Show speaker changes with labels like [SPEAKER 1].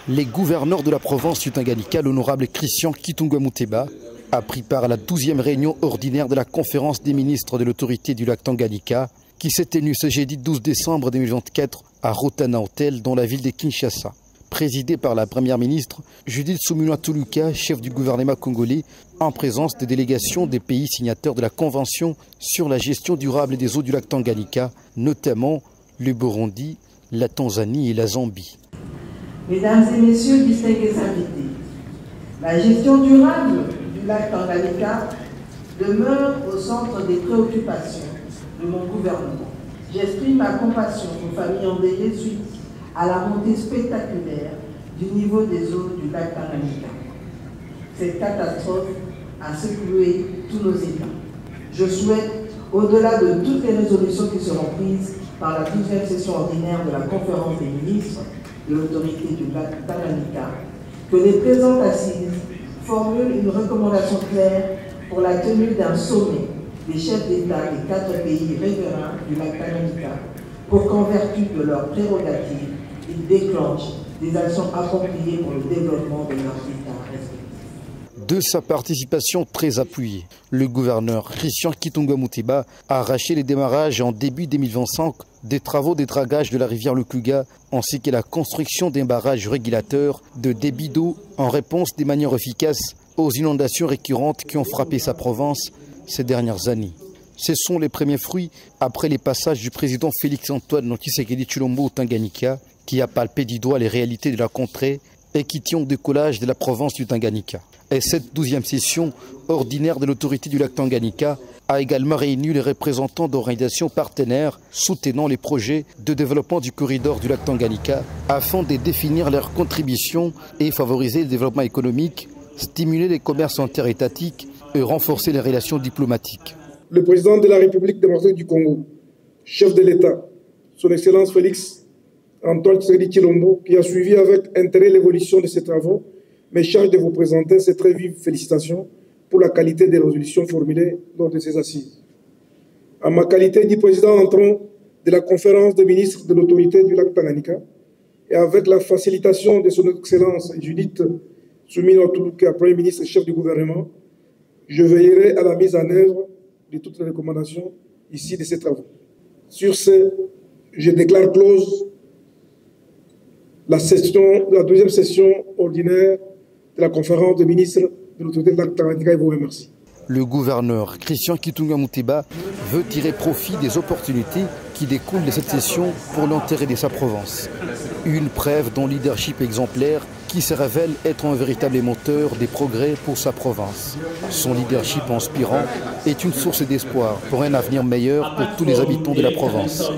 [SPEAKER 1] Les gouverneurs de la province du Tanganyika, l'honorable Christian Kitungwa Muteba, a pris part à la 12e réunion ordinaire de la conférence des ministres de l'autorité du lac Tanganyika, qui s'est tenue ce jeudi 12 décembre 2024 à Rotana Hotel, dans la ville de Kinshasa. Présidée par la première ministre Judith Suminwa Tuluka, chef du gouvernement congolais, en présence des délégations des pays signataires de la Convention sur la gestion durable des eaux du lac Tanganyika, notamment le Burundi, la Tanzanie et la Zambie.
[SPEAKER 2] Mesdames et messieurs, distingués invités, la gestion durable du lac Tanganyika demeure au centre des préoccupations de mon gouvernement. J'exprime ma compassion aux familles endeuillées suite à la montée spectaculaire du niveau des eaux du lac Tanganyika. Cette catastrophe a secoué tous nos États. Je souhaite, au-delà de toutes les résolutions qui seront prises par la 12e session ordinaire de la conférence des ministres de l'autorité du lac Tanganyika, que les présentes assises formulent une recommandation claire pour la tenue d'un sommet des chefs d'État des 4 pays riverains du lac Tanganyika pour qu'en vertu de leurs prérogatives, ils déclenchent des actions appropriées pour le développement de leurs États respectifs.
[SPEAKER 1] De sa participation très appuyée, le gouverneur Christian Kitungwa Muteba a arraché les démarrages en début 2025 des travaux de dragage de la rivière Lukuga ainsi que la construction d'un barrage régulateur de débit d'eau en réponse de manière efficace aux inondations récurrentes qui ont frappé sa province ces dernières années. Ce sont les premiers fruits après les passages du président Félix-Antoine Tshisekedi Tshilombo au Tanganyika, qui a palpé du doigt les réalités de la contrée et qui tient au décollage de la province du Tanganyika. Et cette 12e session ordinaire de l'autorité du lac Tanganyika a également réuni les représentants d'organisations partenaires soutenant les projets de développement du corridor du lac Tanganyika afin de définir leurs contributions et favoriser le développement économique, stimuler les commerces interétatiques et renforcer les relations diplomatiques.
[SPEAKER 3] Le président de la République démocratique du Congo, chef de l'État, son Excellence Félix-Antoine Tshisekedi Tshilombo, qui a suivi avec intérêt l'évolution de ces travaux, me charge de vous présenter ces très vives félicitations pour la qualité des résolutions formulées lors de ces assises. En ma qualité de président entrant de la conférence des ministres de l'autorité du lac Tanganyika et avec la facilitation de son Excellence Judith Suminwa Tuluka, Premier ministre et chef du gouvernement, je veillerai à la mise en œuvre de toutes les recommandations ici de ces travaux. Sur ce, je déclare close la 12e session ordinaire de la conférence des ministres de l'autorité de lac Tanganyika et vous remercie.
[SPEAKER 1] Le gouverneur Christian Kitungwa Muteba veut tirer profit des opportunités qui découlent de cette session pour l'intérêt de sa province. Une preuve d'un leadership exemplaire qui se révèle être un véritable moteur des progrès pour sa province. Son leadership inspirant est une source d'espoir pour un avenir meilleur pour tous les habitants de la province.